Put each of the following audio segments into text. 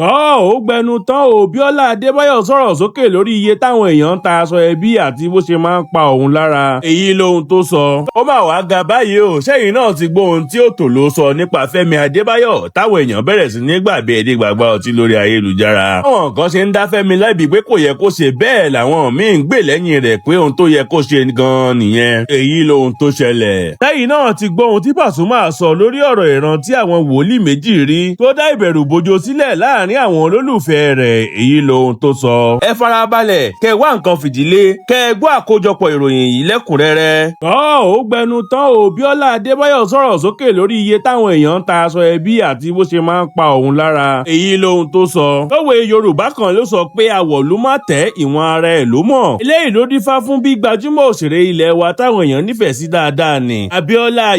Ó gbẹnu tán o. Biola Adebayo sọ̀rọ̀ sókè lórí iye táwọn èèyàn ń ta aṣọ ẹbí àti bó ṣe máa ń pa òun lára. Èyí lohun tó sọ. Ó mà wá ga báyìí o. Sẹyin náà ti gbọ́ ohun tí òtò ló sọ nípa Femi Adebayo táwọn èèyàn bẹ̀rẹ̀ sí ní gbàgbé ẹdí gbàgbà ọtí lórí ayélujára. Àwọn kan ṣe ń dá Femi lẹ́bi pé kò yẹ kó ṣe bẹ́ẹ̀ làwọn míì ń gbè lẹ́yìn rẹ̀ pé ohun tó yẹ kó ṣe gan-an nìyẹn. Èyí lohun tó ṣẹlẹ̀. Sẹyin náà ti gbọ́ ohun tí Pasuma sọ lórí ọ̀rọ̀ ìran tí àwọn Woli Meji rí tó dá ìbẹ̀rù bojo sílẹ̀ láàrin àwọn olólùfẹ́ rẹ̀. Èyí lohun tó sọ. Ẹ farabalẹ̀ kẹ́ wá nǹkan fìdílé kẹ́ gbọ́ àkójọpọ̀ ìròyìn yìí lẹ́kùnrẹ́rẹ́. Ó gbẹnu tán o. Biola Adebayo sọ̀rọ̀ sókè lórí iye táwọn èèyàn ń ta aṣọ ẹbí àti bó ṣe máa ń pa òun lára. Èyí lohun tó sọ. Lówe Yorùbá kan ló sọ pé àwọ̀ ló má tẹ́ ìwọ̀n ara ẹ̀ ló mọ̀. Eléyìí ló dífá fún bí gbajúmọ̀ òṣèré ilẹ̀ wa táwọn èèyàn nífẹ̀ẹ́ sí dáadáa ni Biola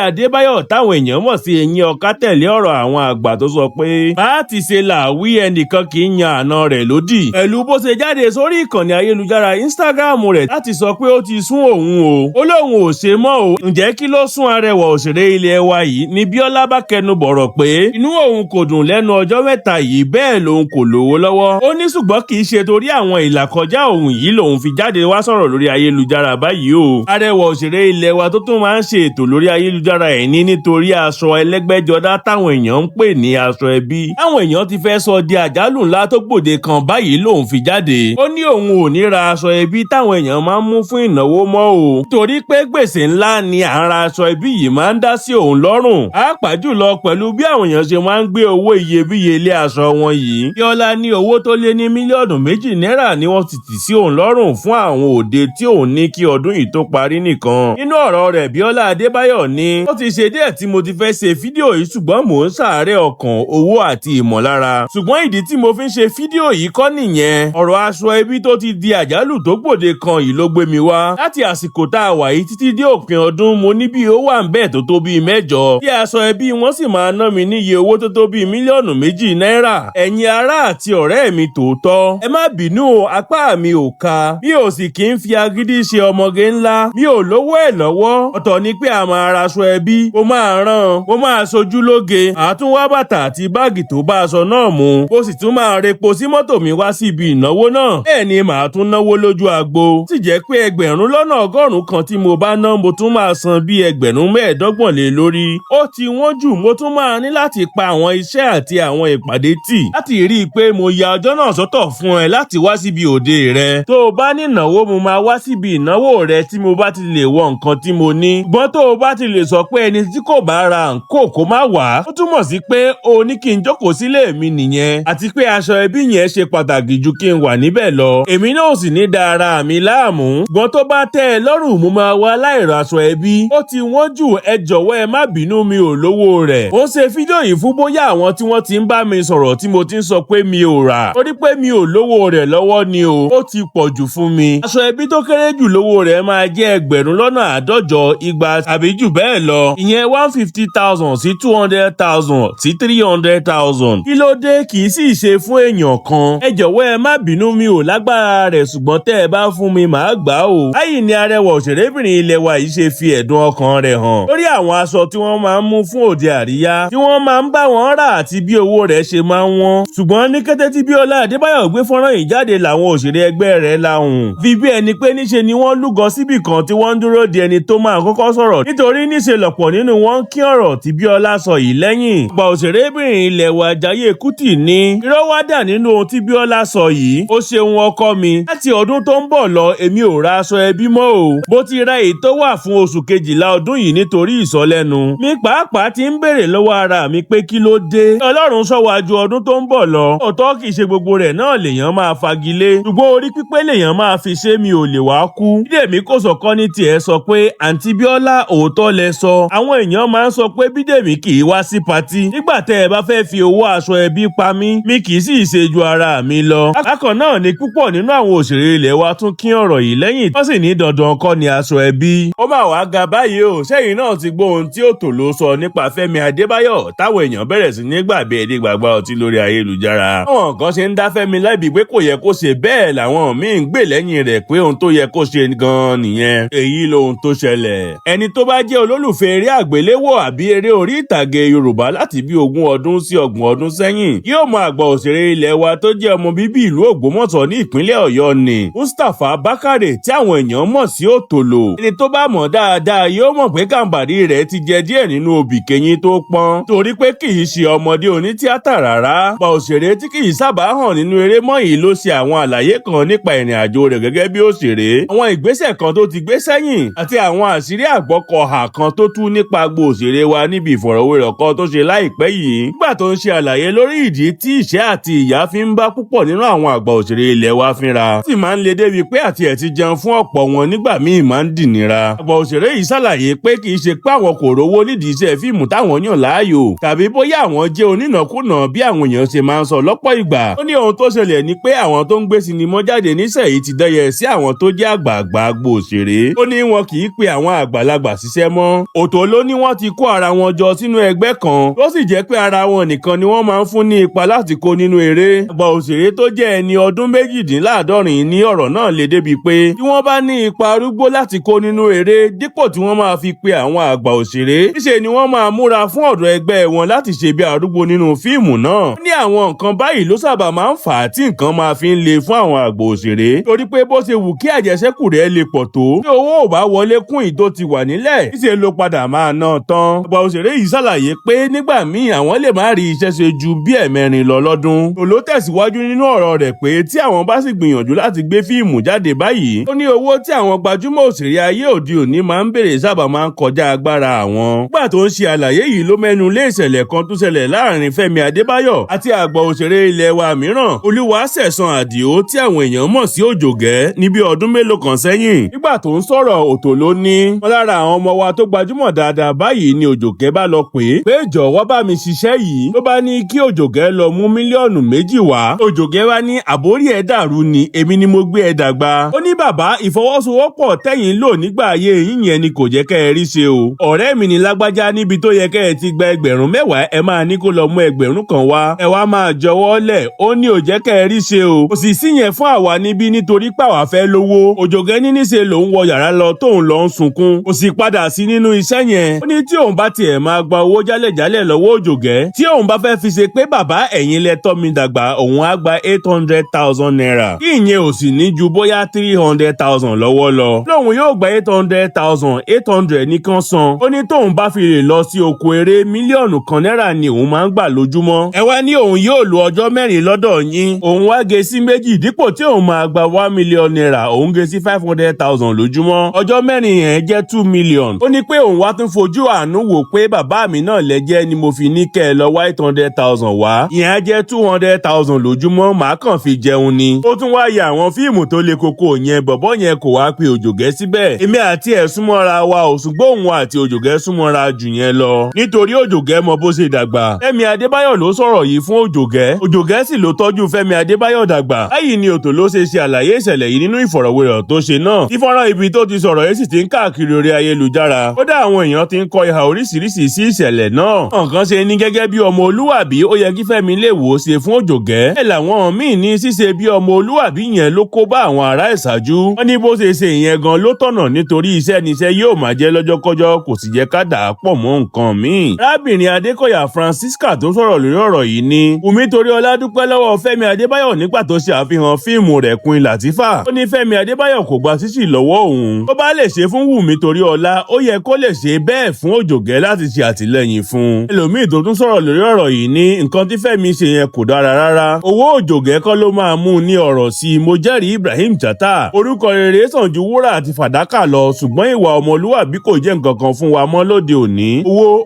Adebayo táwọn èèyàn mọ̀ sí Ẹ̀yìn Ọ̀ká tẹ̀lé ọ̀rọ̀ àwọn àgbà tó sọ pé bá ti ṣe là wí ẹnìkan kì í yan àna rẹ̀ lódì. Pẹ̀lú bó ṣe jáde sórí ìkànnì ayélujára Instagram rẹ̀ láti sọ pé ó ti sún òun o. Ó lóun ò ṣe mọ́ o. Ǹjẹ́ kí ló sún arẹwà òṣèré ilẹ̀ wa yìí ni Biola bá kẹnu bọ̀rọ̀ pé inú òun kò dùn lẹ́nu ọjọ́ mẹ́ta yìí bẹ́ẹ̀ lòun kò lówó lọ́wọ́. Ó ní ṣùgbọ́n kì í ṣe torí àwọn ìlàkọjá òun yìí lòun fi jáde wá sọ̀rọ̀ lórí ayélujára báyìí o. Arẹwà òṣèré ilẹ̀ wa tó tún máa ń ṣe ètò lórí ayélujára ẹ̀ ní nítorí aṣọ ẹlẹ́gbẹ́jọdá táwọn èèyàn ń pè ní aṣọ ẹbí. Àwọn èèyàn ti fẹ́ sọ di àjálù ńlá tó gbòde kan báyìí lòun fi jáde. Ó ní òun ò ní ra aṣọ ẹbí táwọn èèyàn máa ń mú fún ìnáwó mọ́ o. Torí pé gbèsè ńlá ni à ń ra aṣọ ẹbí yìí máa ń dá sí òun lọ́rùn. Pàápàá jùlọ pẹ̀lú bí àwọn èèyàn ṣe máa ń gbé owó iyebíye lé aṣọ wọn yìí. Biola ní owó tó lé ní mílíọ̀nù 2 náírà ni wọ́n ti tì sí òun lọ́rùn fún àwọn òde tí òun ní kí ọdún yìí tó parí nìkan. Nínú ọ̀rọ̀ rẹ̀ Biola Adebayo ní ó ti ṣe díẹ̀ tí mo ti fẹ́ ṣe fídíò yìí ṣùgbọ́n mò ń ṣàárẹ̀ ọkàn owó àti ìmọ̀lára. Ṣùgbọ́n ìdí tí mo fi ń ṣe fídíò yìí kọ́ nìyẹn. Ọ̀rọ̀ aṣọ ẹbí tó ti di àjálù tó gbòde kan yìí ló gbé mi wá. Láti àsìkò tá a wà yìí títí dé òpin ọdún mo ní bí ó wà ń bẹ́ẹ̀ tó tó bíi 8. Bí aṣọ ẹbí wọn sì máa ná mi níye owó tó tó bíi mílíọ̀nù 2 náírà. Ẹ̀yin ará àti ọ̀rẹ́ mi tòótọ́. Ẹ má bínú o, apá mi ò ka. Mi ò sì kí ń fi agídí ṣe ọmọge ńlá. Mi ò lówó ẹ̀ lọ́wọ́. Ọ̀tọ̀ ni pé a máa ra aṣọ ẹbí. Mo máa rán, mo máa sojú lóge. Àtúnwá bàtà àti báàgì tó bá aṣọ náà mu. Mo sì tún máa repo sí mọ́tò mi wá sí ibi ìnáwó náà. Bẹ́ẹ̀ ni màá tún náwó lójú agbo. Sì jẹ́ pé ẹgbẹ̀rún lọ́nà ọgọ́rùn-ún kan tí mo bá ná mo tún máa san bí ẹgbẹ̀rún 25 lé lórí. Ó ti wọ́n jù mo tún máa ní láti pa àwọn iṣẹ́ àti àwọn ìpàdé tì láti rí i pé mo ya ọjọ́ náà sọ́tọ̀ fún ẹ láti wá síbi òde rẹ. Tó o bá ní ìnáwó mo máa wá síbi ìnáwó rẹ tí mo bá ti lè wọ nǹkan tí mo ní. Ṣùgbọ́n tó o bá ti lè sọ pé ẹni tí kò bá ra nǹkó kó má wá. Ó túmọ̀ sí pé o ní kí n jókòó sílé mi nìyẹn. Àti pé aṣọ ẹbí yẹn ṣe pàtàkì ju kí n wà níbẹ̀ lọ. Èmi náà sì ní da ara mi láàmú. Ṣùgbọ́n tó bá tẹ́ ẹ lọ́rùn mo máa wá láìra aṣọ ẹbí. Ó ti wọ́n jù ẹ jọ̀wọ́ ẹ má bínú mi ò lówó rẹ̀. Ó ń ṣe fídíò yìí fún bóyá àwọn tí wọ́n ti ń bá mi sọ̀rọ̀ tí mo ti ń sọ pé mi ò rà. Torí pé mi ò lówó rẹ̀ lọ́wọ́ ni o. Ó ti pọ̀ jù fún mi. Aṣọ ẹbí tó kéré jù lówó rẹ̀ máa jẹ́ ẹgbẹ̀rún lọ́nà 150, 200 tàbí jù bẹ́ẹ̀ lọ. Ìyẹn 150,000 sí 200,000 sí 300,000. Kí ló dé kì í sì ṣe fún èèyàn kan. Ẹ jọ̀wọ́ ẹ má bínú mi ò lágbára rẹ̀ ṣùgbọ́n tẹ́ ẹ bá fún mi màá gbà o. Báyìí ni arẹwà òṣèrébìnrin ilẹ̀ wa yìí ṣe fi ẹ̀dùn ọkàn rẹ̀ hàn lórí àwọn aṣọ tí wọ́n máa ń mú fún òde àríyá tí wọ́n máa ń bá wọn rà àti bí owó rẹ̀ ṣe máa ń wọ́n. Ṣùgbọ́n ní kété tí Biola Adebayo gbé fọ́nrán yìí jáde làwọn òṣèré ẹgbẹ́ rẹ̀ lahùn. Fi bí ẹni pé níṣe ni wọ́n lúgọ síbì kan tí wọ́n ń dúró de ẹni tó máa kọ́kọ́ sọ̀rọ̀ nítorí níṣe lọ̀pọ̀ nínú wọn ń kí ọ̀rọ̀ tí Biola sọ yìí lẹ́yìn. Àgbà òṣèrébìnrin ilẹ̀ wa Jayé Kútì ní irọ́ wá dà nínú ohun tí Biola sọ yìí. Ó ṣeun ọkọ mi. Láti ọdún tó ń bọ̀ lọ èmi ò ra aṣọ ẹbí mọ́ o. Bó ti ra èyí tó wà fún oṣù kejìlá ọdún yìí nítorí ìsọlẹ́nu. Mi pàápàá ti ń béèrè lọ́wọ́ ara mi pé kí ló dé. Ọlọ́run sọ wá ju ọdún tó ń bọ̀ lọ. Òótọ́ kì í ṣe gbogbo rẹ̀ náà lèèyàn máa fagilé. Ṣùgbọ́n orí pípé lèèyàn máa fi ṣe mi ò lè wá kú. Bídèmí kò sọ̀kọ́ ní tiẹ̀ sọ pé àǹtí Biola òótọ́ lẹ sọ. Àwọn èèyàn máa ń sọ pé Bídèmí kì í wá sí patí. Nígbà tẹ́ ẹ bá fẹ́ fi owó aṣọ ẹbí pa mí, mi kì í sì ṣe ju ara mi lọ. Bákan náà ni púpọ̀ nínú àwọn òṣèré ilẹ̀ wa tún kín ọ̀rọ̀ yìí lẹ́yìn tó sì ní dandan kọ́ ni aṣọ ẹbí. Ó mà wá ga báyìí o. Sẹyin náà ti gbọ́ ohun tí òtò ló sọ nípa Femi Adebayo táwọn èèyàn bẹ̀rẹ̀ sí ní gbàgbé ẹdí gbàgbà ọtí lórí ayélujára. Àwọn kan ṣe ń dá Femi lẹ́bi pé kò yẹ kó ṣe bẹ́ẹ̀ làwọn míì ń gbè lẹ́yìn rẹ̀ pé ohun tó yẹ kó ṣe gan-an nìyẹn. Èyí lohun tó ṣẹlẹ̀. Ẹni tó bá jẹ́ olólùfẹ́ eré àgbéléwò àbí eré orí ìtàgé Yorùbá láti bí 20 ọdún sí 30 ọdún sẹ́yìn sẹ́yìn yóò mọ àgbà òṣèré ilẹ̀ wa tó jẹ́ ọmọ bíbí ìlú Ògbómọ̀ṣọ́ ní ìpínlẹ̀ Ọ̀yọ́ ni Mustapha Bakare tí àwọn èèyàn mọ̀ sí Òtòlò. Ẹni tó bá mọ̀ dáadáa yóò mọ̀ pé gàǹbàrí rẹ̀ ti jẹ díẹ̀ nínú obì kẹyìn tó pọ́n torí pé kì í ṣe ọmọdé onítíátà rárá. Àgbà òṣèré tí kì í sábà hàn nínú eré mọ́ yìí ló ṣe àwọn àlàyé kan nípa ìrìn àjò rẹ̀ gẹ́gẹ́ bí òṣèré, àwọn ìgbésẹ̀ kan tó ti gbé sẹ́yìn àti àwọn àṣírí àgbọ́kọ̀hà kan tó tú nípa agbo òṣèré wa níbi ìfọ̀rọ̀wérọ̀ kan tó ṣe láìpẹ́ yìí nígbà tó ń ṣe àlàyé lórí ìdí tí ìṣẹ́ àti ìyà fi ń bá púpọ̀ nínú àwọn àgbà òṣèré ilẹ̀ wa fínra sì máa ń le débi pé àti ẹ̀ ti jẹun fún ọ̀pọ̀ wọn nígbà míì máa ń dìnira. Àgbà òṣèré yìí ṣàlàyé pé kì í ṣe pé àwọn kò rówó nídìí iṣẹ́ fíìmù táwọn yàn láàyò tàbí bóyá àwọn jẹ́ onínàkúnà bí àwọn èèyàn ṣe máa ń sọ lọ́pọ̀ ìgbà. Ó ní ohun tó ṣẹlẹ̀ ni pé àwọn tó ń gbé sinimá jáde nísẹ̀yìí ti dẹ́yẹ sí àwọn tó jẹ́ àgbààgbà agbo òṣèré. Ó ní wọn kì í pe àwọn àgbàlagbà ṣiṣẹ́ mọ́. Òtòló ní wọ́n ti kó ara wọn jọ sínú ẹgbẹ́ kan tó sì jẹ́ pé ara wọn nìkan ni wọ́n máa ń fún ní ipa láti kó nínú eré. Àgbà òṣèré tó jẹ́ ẹni ọdún méjìdínláàádọ́rin ní ọ̀rọ̀ náà lè débi pé tí wọ́n bá ní ipa arúgbó láti kó nínú eré dípò tí wọ́n máa fi pe àwọn àgbà òṣèré níṣe ni wọ́n máa múra fún ọ̀dọ̀ ẹgbẹ́ wọn láti ṣe bí arúgbó nínú fíìmù náà. Ó ní àwọn nǹkan báyìí ló sábà máa ń fà á tí nǹkan máa fi ń le fún àwọn àgbà òṣèré torí pé bó ṣe wù kí àjẹsẹ́kù rẹ̀ lè pọ̀ tó tí owó ò bá wọlé kún ìtó ti wà nílẹ̀ níṣe ló padà máa ná tán. Àgbà òṣèré yìí ṣàlàyé pé nígbà míì àwọn lè má rí iṣẹ́ ṣe ju bí ẹ̀mẹrin lọ lọ́dún. Òló tẹ̀síwájú nínú ọ̀rọ̀ rẹ̀ pé tí àwọn bá sì gbìyànjú láti gbé fíìmù jáde báyìí ó ní owó tí àwọn gbajúmọ̀ òṣèré ayé òde òní máa ń béèrè sábà máa ń kọjá agbára àwọn. Nígbà tó ń ṣe àlàyé yìí ló mẹ́nu lé ìṣẹ̀lẹ̀ kan tó ṣẹlẹ̀ láàrin Femi Adebayo àti àgbà òṣèré ilẹ̀ wa mìíràn Olúwaṣẹ̀san Àdìó tí àwọn èèyàn mọ̀ sí Òjògẹ́ ní bí ọdún mélòó kan sẹ́yìn. Nígbà tó ń sọ̀rọ̀ Òtòló ní wọn lára àwọn ọmọ wa tó gbajúmọ̀ dáadáa báyìí ni Òjògẹ́ bá lọ pé jọ̀wọ́ bá mi ṣiṣẹ́ yìí ló bá ní kí Òjògẹ́ lọ mú mílíọ̀nù 2 wá. Òjògẹ́ wá ní àbórí ẹ̀ dàrú ni èmi ni mo gbé ẹ dàgbà. Ó ní bàbá ìfọwọ́sowọ́pọ̀ tẹ́yìn lò nígbà ayé yín yẹn ni kò jẹ́ kẹ́ ẹ rí ṣe o. Ọ̀rẹ́ mi ní lágbájá níbi tó yẹ kẹ́ ẹ ti gba 10,000 ẹ máa ní kó lọ mú 1,000 kan wá. Ẹ wá máa jọwọ́ lẹ̀ ó ní ò jẹ́ kẹ́ ẹ rí ṣe o. Kò sì sí yẹn fún àwa níbí nítorí pàwá fẹ́ lówó. Òjògẹ́ ní níṣe lòun wọ yàrá lọ tóun lọ ń sunkún. Kò sì padà sí nínú iṣẹ́ yẹn. Ó ní tí òun bá tiẹ̀ máa gba owó jálẹ̀jálẹ̀ lọ́wọ́ Òjògẹ́ tí òun bá fẹ́ fi ṣe pé bàbá ẹ̀yin lẹ tọ́ mi dàgbà òun á gba 800,000 naira. Kí ìyẹn ò sì ní ju bóyá 300,000 lọ́wọ́ lọ. Lóun yóò gba 800,000 800 nìkan san. Ó ní tóun bá fi lè lọ sí oko eré mílíọ̀nù kan náírà ni òun máa ń gbà lójúmọ́. Ẹ wá ní òun yóò lo ọjọ́ 4 lọ́dọ̀ yín. Òun wá gé sí 2 dípò tí òun máa gba 1 million naira òun gé sí 500,000 lójúmọ́. Ọjọ́ 4 yẹn jẹ́ 2 million. Ó ní pé òun wá tún fojú àánú wò pé bàbá mi náà lẹ́jẹ́ ni mo fi ní kẹ́ ẹ lọ wá 800,000 wá. Ìyẹn á jẹ́ 200,000 lójúmọ́ màá kàn fi jẹun ni. Ó tún wá ya àwọn fíìmù tó le koko yẹn bọ̀bọ́ yẹn kò wá pe Òjògẹ́ síbẹ̀. Èmi àti ẹ̀ súnmọ́ra wa ò ṣùgbọ́n òun àti Òjògẹ́ súnmọ́ra jù yẹn lọ. Nítorí Òjògẹ́ mọ bó ṣe dàgbà. Fẹ́mi Adébáyọ̀ ló sọ̀rọ̀ yìí fún Òjògẹ́. Òjògẹ́ sì ló tọ́jú Fẹ́mi Adébáyọ̀ dàgbà. Báyìí ni Òtòló ṣe àlàyé ìṣẹ̀lẹ̀ yìí nínú ìfọ̀rọ̀wérọ̀ tó ṣe náà. Ìfọ̀rọ̀ ibi tó ti sọ̀rọ̀ yìí sì ti ń káàkiri orí ayélujára. Kódà àwọn èèyàn ti ń kọ ìhà oríṣiríṣi sí ìṣẹ̀lẹ̀ náà. Nǹkan ṣe ní gẹ́gẹ́ bí ọmọ olúwàbí ó yẹ kí Fẹ́mi lè wò ó ṣe fún Òjògẹ́. Ẹ làwọn míì ní ṣíṣe bí ọmọ olúwàbí yẹn ló kó bá àwọn ará ìṣáájú. Wọ́n ní bó ṣe ìyẹn gan ló tọ̀nà nítorí iṣẹ́ níṣẹ́ yóò máa jẹ́ lọ́jọ́kọ́jọ́ kò sì jẹ́ ká dà á pọ̀ mọ́ nǹkan míì. Arábìnrin Adékọ̀yà Francisca tó sọ̀rọ̀ lórí ọ̀rọ̀ yìí ní Wùmí Toríọlá dúpẹ́ lọ́wọ́ Fẹ́mi Adébáyọ̀ nígbà tó ṣe àfihàn fíìmù rẹ̀ Queen Latifah. Ó ní Fẹ́mi Adébáyọ̀ kò gba ṣíṣì lọ́wọ́ òun. Tó bá lè ṣe fún Wùmí Toríọlá ó yẹ kó lè ṣe bẹ́ẹ̀ fún Òjògẹ́ láti ṣe àtìlẹ́yìn fún. Ẹlòmíì tó tún sọ̀rọ̀ lórí ọ̀rọ̀ yìí ní nǹkan tí Fẹ́mi ṣe yẹn kò dára rárá. Owó Òjògẹ́ kọ́ ló máa mú ní ọ̀rọ̀ sí i. Mo jẹ́rìí Ibrahim Chatta. Orúkọ rere sàn ju wúrà àti fàdákà lọ ṣùgbọ́n ìwà ọmọlúwàbí kò jẹ́ nǹkan kan fún wa mọ́ lóde òní.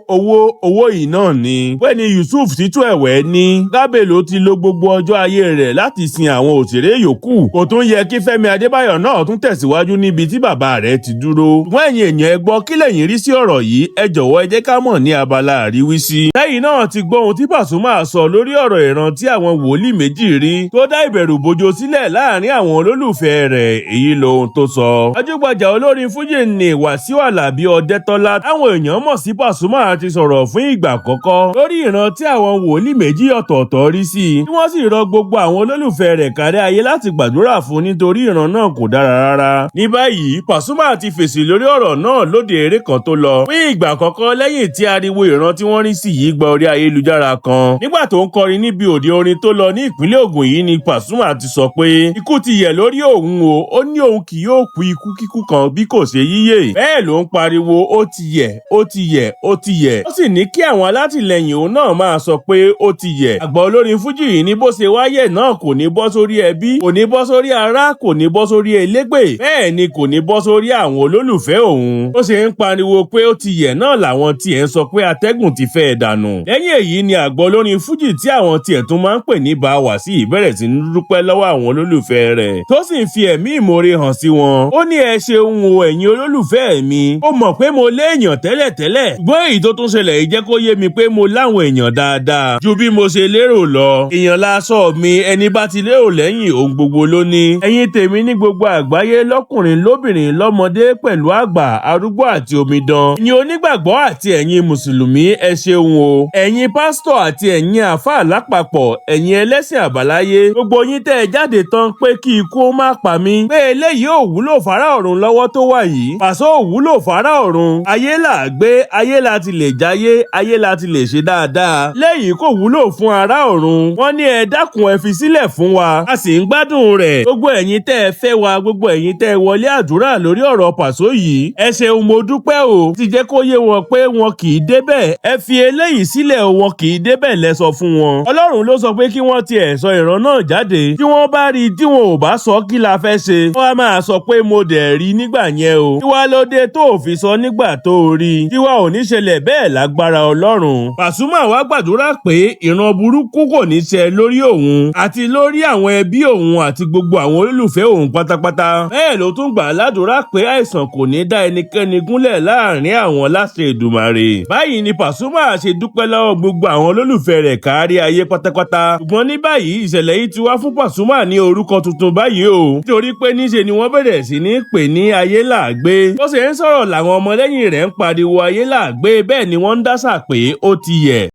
Owó yìí náà ni. Wẹ́ni Yusuf Títú ẹ̀wẹ́ ní Gábè ló ti lo gbogbo ọjọ́ ayé rẹ̀ láti sin àwọn òṣèré yòókù. Kò tún yẹ kí Fẹ́mi Adébáyọ̀ náà tún tẹ̀síwájú níbi tí bàbá rẹ̀ ti dúró. Wọ́n ẹ̀yin èèyàn ẹ gbọ́ kí lẹ̀yin rí sí ọ̀rọ̀ yìí ẹ jọ̀wọ́ ẹ jẹ́ ká mọ̀ ní abala àríwísí. Lẹ́yìn náà ti gbọ́ ohun tí Pasuma sọ lórí ọ̀rọ̀ ìran tí àwọn wòlíì méjì rí tó dá ìbẹ̀rù bojo sílẹ̀ láàrin àwọn olólùfẹ́ rẹ̀ èyí lohun tó sọ. Gbajúgbajà olórin fújì ní Wàsíù Àlàbí Ọdẹ́tọ́lá táwọn èèyàn mọ̀ sí Pasuma ti sọ̀rọ̀ fún ìgbà àkọ́kọ́ lórí ìran tí àwọn wòlíì méjì ọ̀tọ̀ọ̀tọ̀ rí sí i tí wọ́n sì rọ gbogbo àwọn olólùfẹ́ rẹ̀ kárí ayé láti gbàdúrà fún nítorí ìran náà kò dára rárá. Ní báyìí Pasuma ti fèsì lórí ọ̀rọ̀ náà lóde eré kan tó lọ fún ìgbà àkọ́kọ́ lẹ́yìn tí ariwo ìran tí wọ́n rí sí yìí gba orí ayélujára kan nígbà tó ń kọrin níbi òde orin tó lọ ní ìpínlẹ̀ Ògùn yìí ni Pasuma ti sọ pé ikú ti yẹ̀ lórí òun o, ó ní òun kì yóò kú ikú kíkú kan bí kò ṣe yíyè. Bẹ́ẹ̀ ló ń pariwo ó ti yẹ̀, ó ti yẹ̀, ó ti yẹ̀. Ó sì ní kí àwọn alátìlẹyìn òun náà máa sọ pé ó ti yẹ̀. Àgbà olórin fújì yìí ní bó ṣe wáyẹ̀ náà kò ní bọ́ sórí ẹbí, kò ní bọ́ sórí ará, kò ní bọ́ sórí elégbè, bẹ́ẹ̀ ni kò ní bọ́ sórí àwọn olólùfẹ́ òun. Ó ṣe ń pariwo pé ó ti yẹ̀ náà làwọn tiẹ̀ ń sọ pé atẹ́gùn ti fẹ́ dànù. Lẹ́yìn èyí ni àgbà olórin fújì tí àwọn tiẹ̀ tún máa ń pè ní Bawasi ìbẹ̀rẹ̀ sí ní dúpẹ́ lọ́wọ́ àwọn olólùfẹ́ rẹ̀, tó sì ń fi ẹ̀mí ìmoore hàn sí wọn. Ó ní ẹ ṣeun o ẹ̀yin olólùfẹ́ mi. Ó mọ̀ pé mo léèyàn tẹ́lẹ̀tẹ́lẹ̀, ṣùgbọ́n èyí tó tún ṣẹlẹ̀ yìí jẹ́ kó yé mi pé mo láwọn èèyàn dáadáa ju bí mo ṣe lérò lọ. Èèyàn lásán mi, ẹni bá ti lérò lẹ́yìn ohun gbogbo ló ní. Ẹ̀yin tèmi ní gbogbo àgbáyé lọ́kùnrin lóbìnrin lọ́mọdé pẹ̀lú àgbà arúgbó àti omidan. Ẹ̀yin onígbàgbọ́ àti ẹ̀yin mùsùlùmí ẹ ṣeun o. Ẹ̀yin pásítọ̀ àti ẹ̀yin àfáà lápapọ̀, ẹ̀yin ẹlẹ́sìn àbáláyé, gbogbo yín tẹ́ ẹ jáde tán pé kí ikú ó má pa mí, pé eléyìí ò wúlò fárá ọ̀run lọ́wọ́ tó wà yìí. Pàṣọ ò wúlò fárá ọ̀run. Ayé là gbé, ayé la ti lè jáyé, ayé la ti lè ṣe dáadáa. Lẹ́yìn kò wúlò fún ará ọ̀run. Wọ́n ní ẹ dákun ẹ fi sílẹ̀ fún wa, a sì ń gbádùn rẹ̀. Gbogbo ẹ̀yin tẹ́ ẹ fẹ́ wa, gbogbo ẹ̀yin tẹ́ ẹ wọlé àdúrà lórí ọ̀rọ̀ Pàṣọ yìí, ẹ ṣeun mo dúpẹ́ o. Ti jẹ́ kó yé wọn pé wọn kì í débẹ̀. Ẹ fi eléyìí sílẹ̀ o, wọn kì í débẹ̀ lẹ sọ fún wọn. Ọlọ́run ló sọ pé kí wọ́n tiẹ̀ sọ ìran náà jáde. Tí wọ́n bá rí tí wọn ò bá sọ kí la fẹ́ ṣe. Wọ́n á máa sọ pé mo dẹ̀ rí nígbà yẹn o. Tí wá ló dé tó ò fi sọ nígbà tó o rí. Tí wá ò ní ṣẹlẹ̀ bẹ́ẹ̀ lágbára Ọlọ́run. Pasuma wá gbàdúrà pé ìran burúkú kò ní ṣẹ lórí òun àti lórí àwọn ẹbí òun àti gbogbo àwọn olólùfẹ́ òun pátápátá. Bẹ́ẹ̀ ló tún gbà ládùúrà pé àìsàn kò ní dá ẹnikẹ́ni gúnlẹ̀ láàrin àwọn láṣẹ Èdùmàrè. Báyìí ni Pasuma ṣe dúpẹ́ lọ́wọ́ gbogbo àwọn olólùfẹ́ rẹ̀ kárí ayé pátápátá. Ṣùgbọ́n ní báyìí ìṣẹ̀lẹ̀ yìí ti wá fún Pasuma ní orúkọ tuntun báyìí o. Nítorí pé níṣe ni wọ́n bẹ̀rẹ̀ sí ní pè ní ayé làgbé. Ó ṣe ń sọ̀rọ̀ làwọn ọmọlẹ́yìn rẹ̀ ń pariwo ayé làgbé, bẹ́ẹ̀ ni wọ́n ń dásà pé ó ti yẹ̀.